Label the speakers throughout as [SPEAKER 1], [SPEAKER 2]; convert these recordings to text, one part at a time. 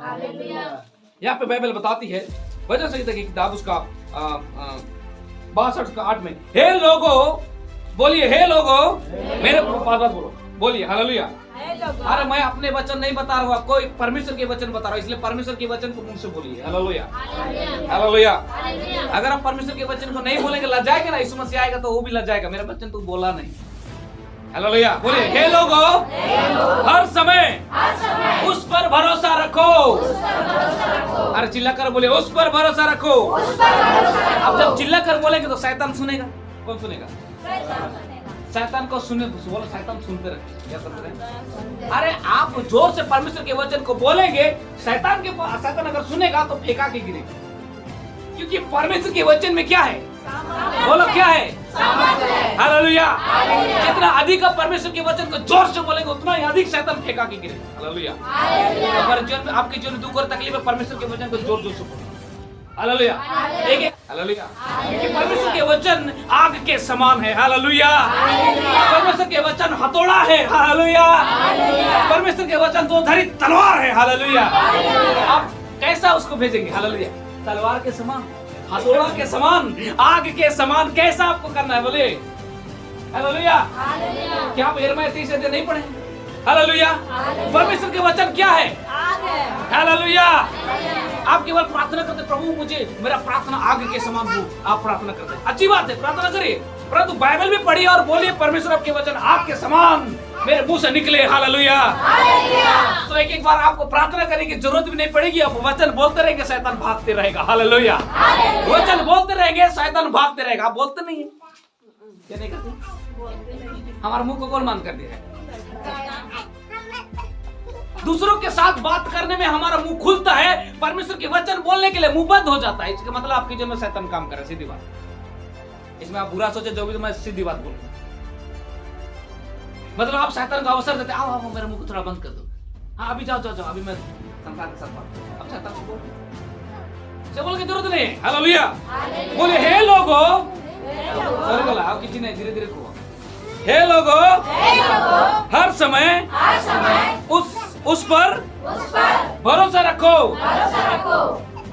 [SPEAKER 1] यहाँ पे बाइबल बताती है भजन संहिता की किताब उसका 62 का 8 में, हे लोगो, बोलिए हे लोगो, मेरे पास बोलो, बोलिए हालेलुया। अरे मैं अपने वचन नहीं बता रहा हूँ, कोई परमेश्वर के वचन बता रहा हूँ, इसलिए परमेश्वर के वचन को मुंह से बोलिए हालेलुया हालेलुया। अगर आप परमेश्वर के वचन को नहीं बोलेंगे, लजाएंगे ना, यीशु मसीह आएगा तो वो भी लजाएगा, मेरा वचन तो बोला नहीं। हालेलुया, बोलिए हे लोगो, हर समय उस पर भरोसा रखो। अरे चिल्ला कर बोले, उस पर भरोसा रखो। अब जब चिल्ला कर बोलेंगे तो शैतान सुनेगा। कौन सुनेगा? शैतान को सुने, बोलो शैतान सुनते रहे। क्या समझ रहे हैं? अरे आप जोर से परमेश्वर के वचन को बोलेंगे, शैतान अगर सुनेगा तो फेंका के गिरेगा, क्योंकि परमेश्वर के वचन में क्या है? बोलो क्या है? हालेलुया। जितना अधिक आप परमेश्वर के वचन को जोर से बोलेंगे, उतना ही अधिक शैतान फेंका के गिरेगा। हालेलुया। हमारे जीवन में, आपके जीवन में दुख और तकलीफ है, परमेश्वर के वचन को जोर जोर से बोलो। हालेलुया। हालेलुया। क्योंकि परमेश्वर के वचन आग के समान है। हालेलुया। परमेश्वर के वचन हथौड़ा है। हालेलुया। परमेश्वर के वचन दो धारी तलवार है। हालेलुया। आप कैसा उसको भेजेंगे? हालेलुया। तलवार के समान, हथौड़ा के समान, आग के समान, कैसा आपको करना है? बोले हालेलुया। क्या आप यिर्मयाह 30 अध्याय नहीं पढ़े? हालेलुया। परमेश्वर के वचन क्या है? हालेलुया। आप केवल प्रार्थना करते, प्रभु मुझे मेरा प्रार्थना आग के समान हो, आप प्रार्थना करते, अच्छी बात है, प्रार्थना करिए, परंतु बाइबल भी पढ़िए और बोलिए परमेश्वर आपके वचन आग के समान मेरे मुंह से निकले। हालेलुया। तो एक एक बार आपको प्रार्थना करने की जरूरत भी नहीं पड़ेगी, आप वचन बोलते रहेंगे, शैतान भागते रहेगा। हालेलुया। वचन बोलते रहेंगे, शैतान भागते रहेगा। आप बोलते नहीं है, क्या नहीं करते? हमारे मुंह को कौन मान कर दिया है? दूसरों के साथ बात करने में हमारा मुंह खुलता है, परमेश्वर के वचन बोलने के लिए मुंह बंद हो जाता है। इसका मतलब आपके जीवन में शैतान काम कर रहा है, सीधी बात। इसमें आप बुरा सोचे जो भी, तो मैं सीधी बात बोलूंगा, मतलब आप शैतान को अवसर देते, आओ आओ मेरे मुंह को थोड़ा बंद कर दो, हाँ अभी जाओ जाओ जाओ, अभी मैं संसार के साथ बात। अब शैतान को बोल की जरूरत नहीं है। हालेलुया। बोले हे लोगो, सॉरी बोला, आप किसी ने धीरे धीरे को, हे लोगो, हर समय उस पर भरोसा रखो,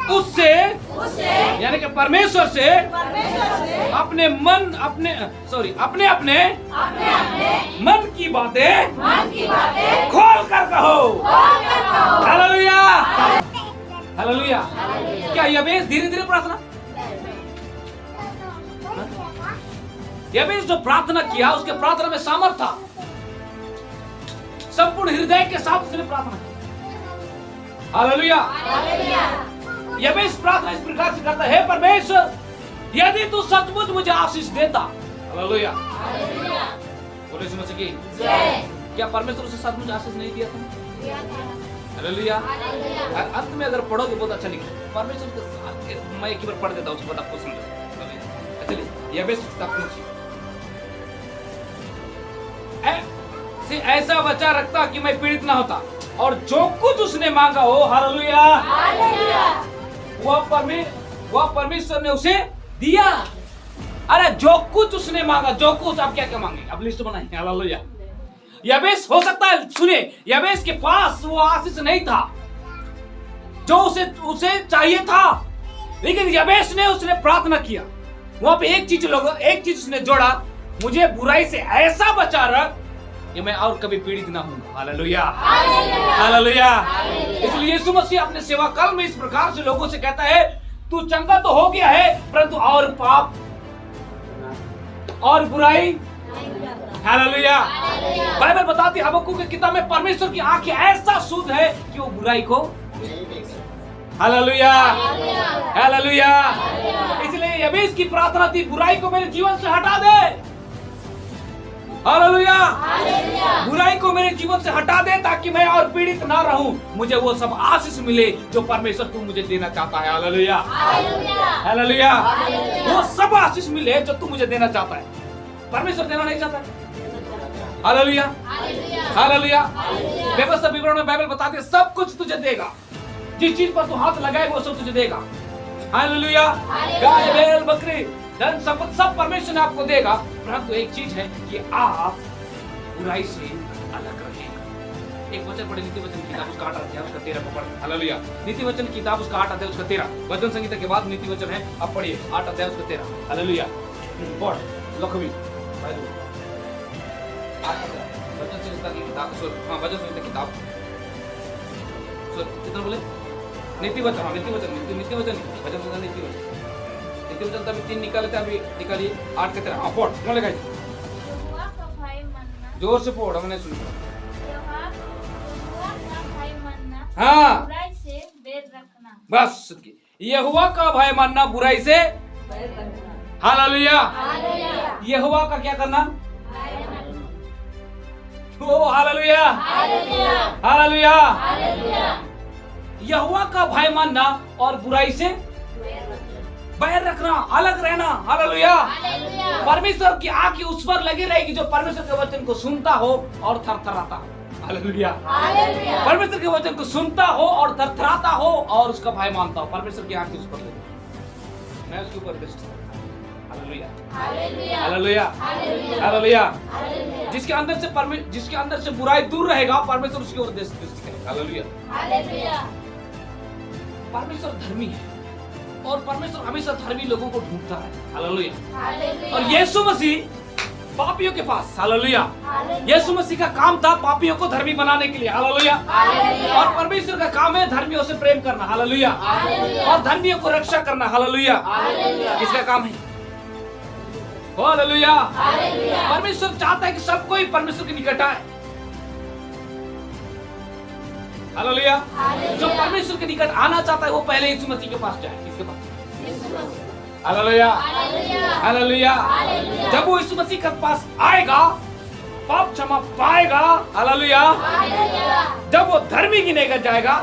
[SPEAKER 1] उससे यानी कि परमेश्वर से अपने मन की बातें खोल कर कहो। Hallelujah hallelujah. क्या यबेस धीरे धीरे प्रार्थना? यबेस जो प्रार्थना किया, उसके प्रार्थना में सामर्थ था, संपूर्ण हृदय के साथ उसने प्रार्थना की। हालेलुया। यबेस प्रार्थना इस प्रकार से करता है, परमेश्वर यदि तू सचमुच मुझे आशीष देता। हालेलुया। बोले यीशु मसीह की जय। क्या परमेश्वर उसे सचमुच आशीष नहीं दिया था? हालेलुया। अंत में अगर पढ़ोगे बहुत अच्छा लिखा, परमेश्वर के साथ, मैं एक बार पढ़ देता हूं, उसके बाद आपको समझ। चलिए यबेस ऐसा बचा रखता कि मैं पीड़ित ना होता, और जो कुछ उसने मांगा हो, हालेलुया, वह परमेश्वर ने उसे दिया। अरे जो कुछ उसने मांगा, जो कुछ, आप क्या क्या मांगे, अब लिस्ट बनाएंगे। हालेलुया। यबेस हो सकता है, सुने, यबेस के पास वो आशीष नहीं था जो उसे चाहिए था, लेकिन यबेस ने उसने प्रार्थना किया। वहां पे एक चीज उसने जोड़ा, मुझे बुराई से ऐसा बचा रख कि मैं और कभी पीड़ित ना हूं। Hallelujah hallelujah. इसलिए यीशु मसीह अपने सेवा काल में इस प्रकार से लोगों से कहता है, तू चंगा तो हो गया है, परंतु और पाप और बुराई। हालेलुया। बाइबल बताती है हबक्कुक की किताब में, परमेश्वर की आंखें ऐसा शुद्ध है कि वो बुराई को। Hallelujah hallelujah. इसलिए यबेस की प्रार्थना थी, बुराई को मेरे जीवन से हटा दे। हालेलुया। बुराई को मेरे जीवन से हटा दे, ताकि मैं और पीड़ित ना रहूं, मुझे वो सब आशीष मिले जो परमेश्वर तू मुझे देना चाहता है। Hallelujah hallelujah. वो सब आशीष मिले जो तू मुझे देना चाहता है, परमेश्वर देना नहीं चाहता। Hallelujah hallelujah. व्यवस्था विवरण में बाइबल बताती है, सब कुछ तुझे देगा, जिस चीज पर तू हाथ लगाए वो सब तुझे देगा। हालेलुया। गाय बैल बकरी धन संपत्ति सब परमेश्वर ने आपको देगा, परंतु एक चीज है कि आप बुराई से अलग रहिएगा। एक वचन पढ़े, नीति वचन किताब उसका 8 अध्याय उसका 13 को पढ़े। हालेलुया। नीति वचन किताब उसका 8 अध्याय उसका 13, वचन संहिता के बाद नीति वचन है, आप पढ़िए 8 अध्याय उसका 13। हालेलुया। पढ़ लखवी भाई 8 अध्याय वचन संहिता की किताब, हां वचन संहिता किताब, कितना बोले नीति वचन, हां नीति वचन, नीति वचन वचन संहिता नीति वचन, नीति वचन तभी 3 निकाले थे, अभी निकालिए 8 के 13। हां पढ़, कौन लिखा है? जोर से पढ़ो, मैंने सुना। हाँ
[SPEAKER 2] बुराई से बैर रखना।
[SPEAKER 1] बस यहोवा का भय मानना, बुराई से हालेलुया। यहोवा का क्या करना? ओ हालेलुया, हालेलुया। यहोवा का भय मानना और बुराई से बैर रखना, अलग रहना। हालेलुया। परमेश्वर की आंख उस पर लगी रहेगी जो परमेश्वर के वचन को सुनता हो और थरथराता हो। हालेलुया। परमेश्वर के वचन को सुनता हो और थरथराता हो और उसका भय मानता हो, परमेश्वर की आंख उस पर लगी, मैं उसके ऊपर दृष्टि। Hallelujah, hallelujah, hallelujah. जिसके अंदर से बुराई दूर रहेगा, परमेश्वर उसकी ओर दृष्टि करेगा। हालेलुया। परमेश्वर धर्मी है और परमेश्वर हमेशा धर्मी लोगों को ढूंढता है। हालेलुया। और यीशु मसीह पापियों के पास, हालेलुया, यीशु मसीह का काम था पापियों को धर्मी बनाने के लिए। हालेलुया। और परमेश्वर का काम है धर्मियों से प्रेम करना। हालेलुया। और धर्मियों को रक्षा करना। हालेलुया। किसका काम है? हालेलुया। परमेश्वर चाहता है कि सब कोई परमेश्वर के निकट आए। हालेलुया। जो परमेश्वर के निकट आना चाहता है वो पहले यीशु मसीह के पास जाए। किसके पास? Hallelujah, hallelujah. जब वो यीशु मसीह के पास आएगा, पाप क्षमा पाएगा। हालेलुया। जब वो धर्मी गिनेगा जाएगा,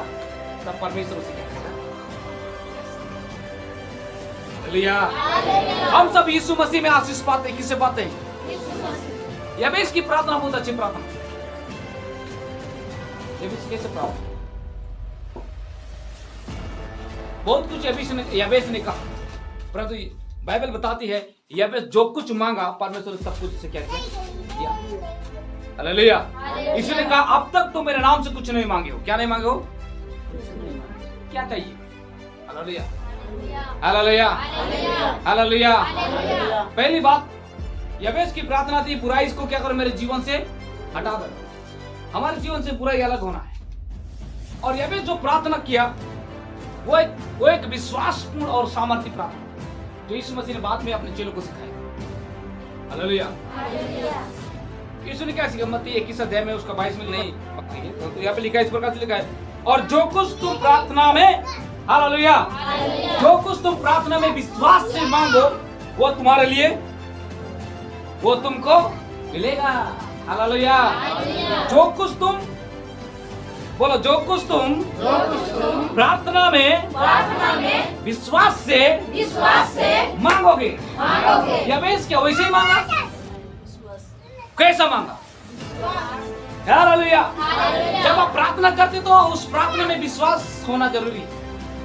[SPEAKER 1] तब परमेश्वर उसे कहेगा। हालेलुया। हम सब यीशु मसीह में आशीष पाते हैं। किससे पाते हैं? यबेस की प्रार्थना बहुत अच्छी प्रार्थना। यबेस कैसे प्रार्थना? बहुत कुछ यबेस ने कहा, परंतु बाइबल बताती है यबेस जो कुछ मांगा परमेश्वर ने सब कुछ से क्या किया। हालेलुया। इसने कहा अब तक तो मेरे नाम से कुछ नहीं मांगे हो। क्या नहीं मांगे हो? क्या चाहिए? Hallelujah, hallelujah, hallelujah. पहली बात यबेस की प्रार्थना थी, बुराई को क्या करो मेरे जीवन से हटा दो। हमारे जीवन से बुराई अलग होना है। और यबेस जो प्रार्थना किया वो एक विश्वासपूर्ण और सामर्थ्य प्रार्थना जो यीशु मसीह ने बाद में अपने चेलों को सिखाया। हालेलुया। यीशु ने क्या सिखाया? मत्ती 21 अध्याय में उसका 22 में नहीं, तो यहाँ पे लिखा है, इस प्रकार से लिखा है, और जो कुछ तुम प्रार्थना में, हालेलुया, जो कुछ तुम प्रार्थना में विश्वास से मांगो वो तुम्हारे लिए, वो तुमको मिलेगा। हालेलुया। जो कुछ तुम, बोलो, जो कुछ तुम प्रार्थना में विश्वास से मांगोगे। यबेस क्या वैसे ही मांगा? कैसा मांगा? हालेलुया। जब आप प्रार्थना करते तो उस प्रार्थना में विश्वास होना जरूरी है।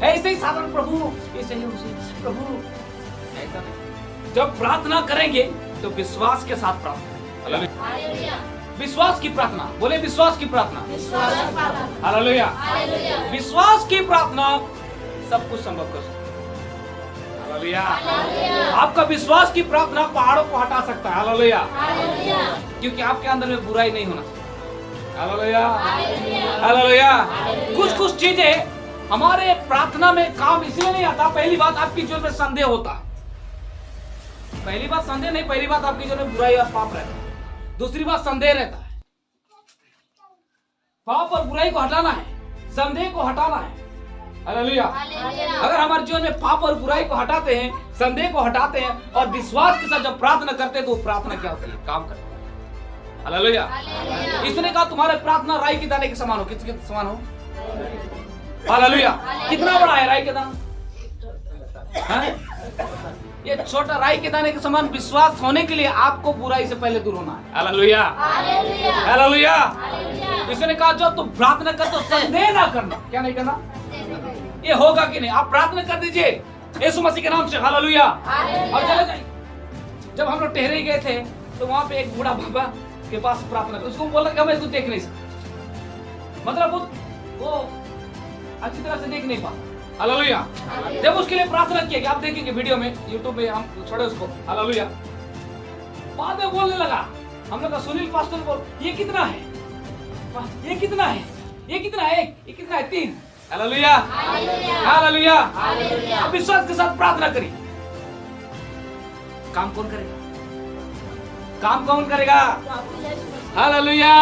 [SPEAKER 1] ऐसे ही साधारण प्रभु ऐसे ही प्रभु ऐसा नहीं। जब प्रार्थना करेंगे तो विश्वास के साथ प्रार्थना। हालेलुया। विश्वास की प्रार्थना, बोले विश्वास की प्रार्थना। हालेलुया। विश्वास की प्रार्थना सब कुछ संभव कर सकती है। हालेलुया। आपका विश्वास की प्रार्थना पहाड़ों को हटा सकता है। हालेलुया। क्योंकि आपके अंदर में बुराई नहीं होना चाहिए। Hallelujah, hallelujah. कुछ चीजें हमारे प्रार्थना में काम इसलिए नहीं आता। पहली बात, आपकी जीवन में संदेह होता है। पहली बात संदेह नहीं, पहली बात आपकी जीवन में बुराई और पाप रहता है। दूसरी बात संदेह रहता है। पाप और बुराई को हटाना है, संदेह को हटाना है। हालेलुया। अगर हमारे जीवन में पाप और बुराई को हटाते हैं, संदेह को हटाते हैं और विश्वास के साथ जब प्रार्थना करते हैं तो प्रार्थना क्या होती है? काम करती है। हालेलुया। इसने कहा तुम्हारे प्रार्थना राई के दाने के समान हो। किसके समान हो? हालेलुया। कितना बड़ा है राई के दाना? ये छोटा राई के दाने के समान विश्वास होने के लिए आपको बुराई से पहले दूर होना है। Hallelujah, hallelujah. इसने कहा जो तुम प्रार्थना करते हो संदेह ना करना। क्या नहीं करना? ये होगा कि नहीं? आप प्रार्थना कर दीजिए यीशु मसीह के नाम से। हालेलुया। और चले जाइए। जब हम लोग टहरे गए थे तो वहां पे एक बूढ़ा बाबा के पास प्रार्थना कर, उसको बोला कि मैं इसको देख नहीं सकता। मतलब वो अच्छी तरह से देख नहीं पाता। हालेलुया। जब उसके लिए प्रार्थना किया कि आप देखेंगे वीडियो में, यूट्यूब में हम छोड़े उसको। हालेलुया। बाद में बोलने लगा, हम लोग का सुनील पास्टर बोल, ये कितना है, ये कितना है, ये कितना है, एक, ये कितना है, 3। Hallelujah, hallelujah. अब विश्वास के साथ प्रार्थना करिए। काम कौन करेगा? काम कौन करेगा? हालेलुया।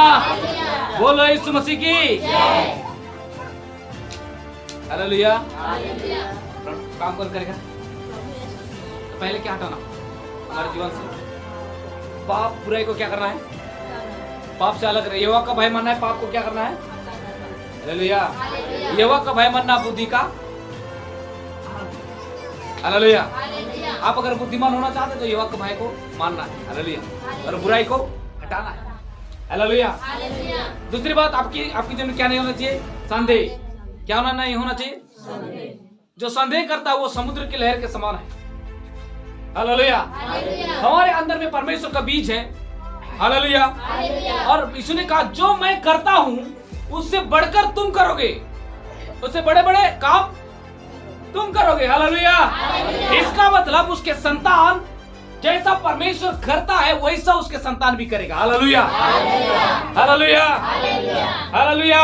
[SPEAKER 1] बोलो यीशु मसीह की। हालेलुया। काम कौन करेगा? तो पहले क्या हटाना हमारे जीवन से? पाप बुराई को क्या करना है? पाप से अलग रहे। यहोवा का भय मानना है, पाप को क्या करना है? हालेलुया। यहोवा का भय मानना बुद्धि का। हालेलुया। आप अगर बुद्धिमान होना चाहते तो यहोवा के भय को मानना है। हालेलुया। और बुराई को हटाना है। हालेलुया। दूसरी बात, आपकी जीवन में क्या नहीं होना चाहिए? संदेह। क्या नहीं होना चाहिए? जो संदेह करता है वो समुद्र की लहर के समान है। हालेलुया। हमारे अंदर में परमेश्वर का बीज है। हालेलुया। और यीशु ने कहा, जो मैं करता हूं उससे बढ़कर तुम करोगे, उससे बड़े बड़े काम तुम करोगे। हालेलुया। इसका मतलब उसके संतान जैसा परमेश्वर करता है वैसा उसके संतान भी करेगा। Hallelujah, hallelujah, hallelujah.